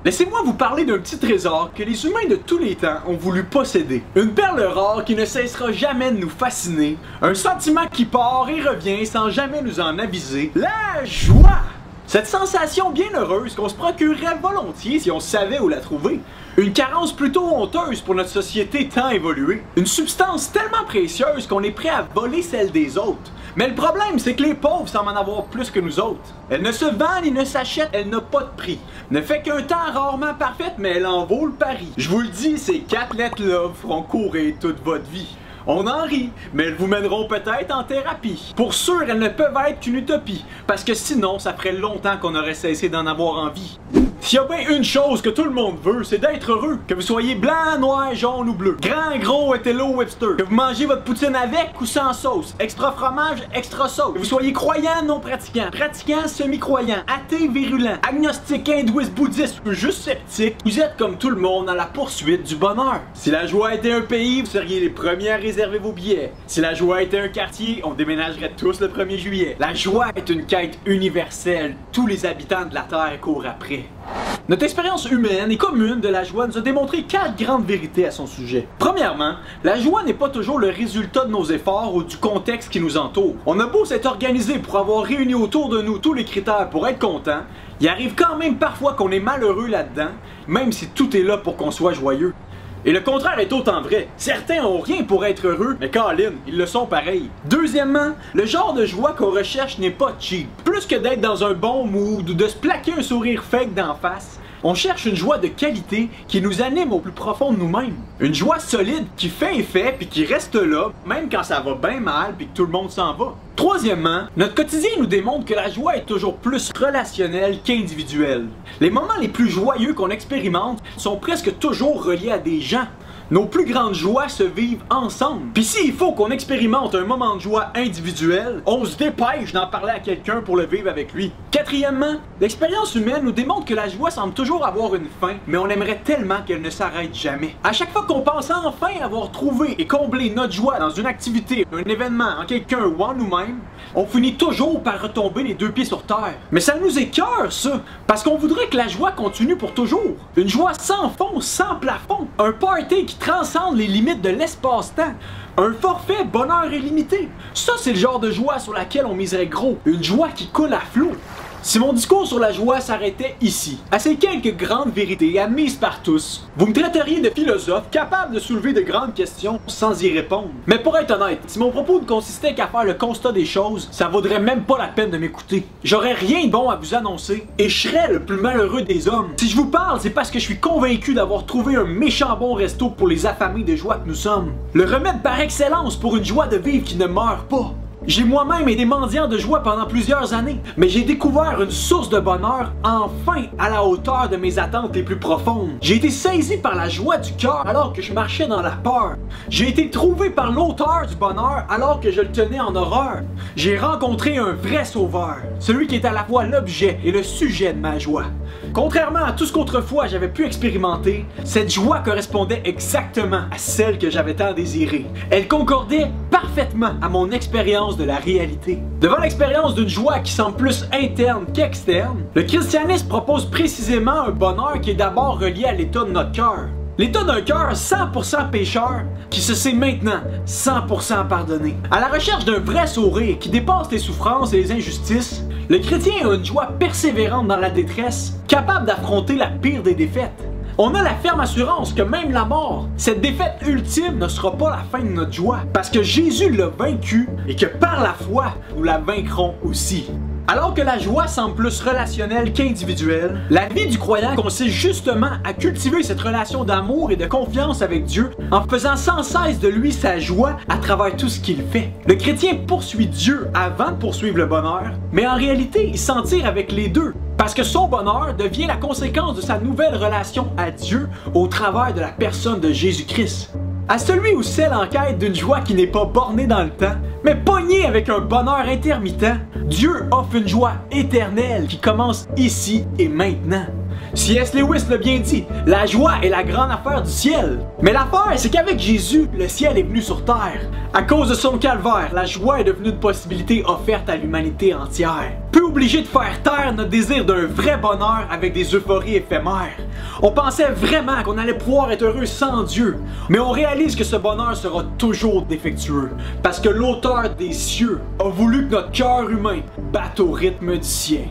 Laissez-moi vous parler d'un petit trésor que les humains de tous les temps ont voulu posséder. Une perle rare qui ne cessera jamais de nous fasciner. Un sentiment qui part et revient sans jamais nous en aviser. La joie! Cette sensation bien heureuse qu'on se procurerait volontiers si on savait où la trouver. Une carence plutôt honteuse pour notre société tant évoluée. Une substance tellement précieuse qu'on est prêt à voler celle des autres. Mais le problème, c'est que les pauvres semblent en avoir plus que nous autres. Elle ne se vend ni ne s'achète, elle n'a pas de prix. Ne fait qu'un temps rarement parfaite, mais elle en vaut le pari. Je vous le dis, ces 4 lettres-là vous feront courir toute votre vie. On en rit, mais elles vous mèneront peut-être en thérapie. Pour sûr, elles ne peuvent être qu'une utopie, parce que sinon, ça ferait longtemps qu'on aurait cessé d'en avoir envie. S'il y a bien une chose que tout le monde veut, c'est d'être heureux. Que vous soyez blanc, noir, jaune ou bleu. Grand, gros, hétéro, Webster. Que vous mangez votre poutine avec ou sans sauce. Extra fromage, extra sauce. Que vous soyez croyant, non pratiquant. Pratiquant, semi-croyant. Athée, virulent. Agnostique, hindouiste, bouddhiste ou juste sceptique. Vous êtes comme tout le monde à la poursuite du bonheur. Si la joie était un pays, vous seriez les premiers à réserver vos billets. Si la joie était un quartier, on déménagerait tous le 1er juillet. La joie est une quête universelle. Tous les habitants de la Terre courent après. Notre expérience humaine et commune de la joie nous a démontré 4 grandes vérités à son sujet. Premièrement, la joie n'est pas toujours le résultat de nos efforts ou du contexte qui nous entoure. On a beau s'être organisé pour avoir réuni autour de nous tous les critères pour être content, il arrive quand même parfois qu'on est malheureux là-dedans, même si tout est là pour qu'on soit joyeux. Et le contraire est autant vrai. Certains ont rien pour être heureux, mais Colin, ils le sont pareil. Deuxièmement, le genre de joie qu'on recherche n'est pas cheap. Plus que d'être dans un bon mood ou de se plaquer un sourire fake d'en face, on cherche une joie de qualité qui nous anime au plus profond de nous-mêmes. Une joie solide qui fait effet puis qui reste là, même quand ça va bien mal puis que tout le monde s'en va. Troisièmement, notre quotidien nous démontre que la joie est toujours plus relationnelle qu'individuelle. Les moments les plus joyeux qu'on expérimente sont presque toujours reliés à des gens. Nos plus grandes joies se vivent ensemble. Puis s'il faut qu'on expérimente un moment de joie individuel, on se dépêche d'en parler à quelqu'un pour le vivre avec lui. Quatrièmement, l'expérience humaine nous démontre que la joie semble toujours avoir une fin, mais on aimerait tellement qu'elle ne s'arrête jamais. À chaque fois qu'on pense enfin avoir trouvé et comblé notre joie dans une activité, un événement, en quelqu'un ou en nous-mêmes, on finit toujours par retomber les 2 pieds sur terre. Mais ça nous écœure, ça, parce qu'on voudrait que la joie continue pour toujours. Une joie sans fond, sans plafond. Un party qui transcende les limites de l'espace-temps. Un forfait bonheur illimité. Ça, c'est le genre de joie sur laquelle on miserait gros. Une joie qui coule à flot. Si mon discours sur la joie s'arrêtait ici, à ces quelques grandes vérités admises par tous, vous me traiteriez de philosophe capable de soulever de grandes questions sans y répondre. Mais pour être honnête, si mon propos ne consistait qu'à faire le constat des choses, ça vaudrait même pas la peine de m'écouter. J'aurais rien de bon à vous annoncer et je serais le plus malheureux des hommes. Si je vous parle, c'est parce que je suis convaincu d'avoir trouvé un méchant bon resto pour les affamés de joie que nous sommes. Le remède par excellence pour une joie de vivre qui ne meurt pas. J'ai moi-même été mendiant de joie pendant plusieurs années, mais j'ai découvert une source de bonheur enfin à la hauteur de mes attentes les plus profondes. J'ai été saisi par la joie du cœur alors que je marchais dans la peur. J'ai été trouvé par l'auteur du bonheur alors que je le tenais en horreur. J'ai rencontré un vrai sauveur, celui qui est à la fois l'objet et le sujet de ma joie. Contrairement à tout ce qu'autrefois j'avais pu expérimenter, cette joie correspondait exactement à celle que j'avais tant désirée. Elle concordait parfaitement à mon expérience de la réalité. Devant l'expérience d'une joie qui semble plus interne qu'externe, le christianisme propose précisément un bonheur qui est d'abord relié à l'état de notre cœur. L'état d'un cœur 100% pécheur qui se sait maintenant 100% pardonné. À la recherche d'un vrai sourire qui dépasse les souffrances et les injustices, le chrétien a une joie persévérante dans la détresse, capable d'affronter la pire des défaites. On a la ferme assurance que même la mort, cette défaite ultime ne sera pas la fin de notre joie, parce que Jésus l'a vaincu et que par la foi, nous la vaincrons aussi. Alors que la joie semble plus relationnelle qu'individuelle, la vie du croyant consiste justement à cultiver cette relation d'amour et de confiance avec Dieu en faisant sans cesse de lui sa joie à travers tout ce qu'il fait. Le chrétien poursuit Dieu avant de poursuivre le bonheur, mais en réalité, il s'en tire avec les deux. Parce que son bonheur devient la conséquence de sa nouvelle relation à Dieu au travers de la personne de Jésus-Christ. À celui ou celle en quête d'une joie qui n'est pas bornée dans le temps, mais pognée avec un bonheur intermittent, Dieu offre une joie éternelle qui commence ici et maintenant. C.S. Lewis l'a bien dit, la joie est la grande affaire du ciel. Mais l'affaire, c'est qu'avec Jésus, le ciel est venu sur terre. À cause de son calvaire, la joie est devenue une possibilité offerte à l'humanité entière. Peu obligé de faire taire notre désir d'un vrai bonheur avec des euphories éphémères. On pensait vraiment qu'on allait pouvoir être heureux sans Dieu, mais on réalise que ce bonheur sera toujours défectueux, parce que l'auteur des cieux a voulu que notre cœur humain batte au rythme du sien.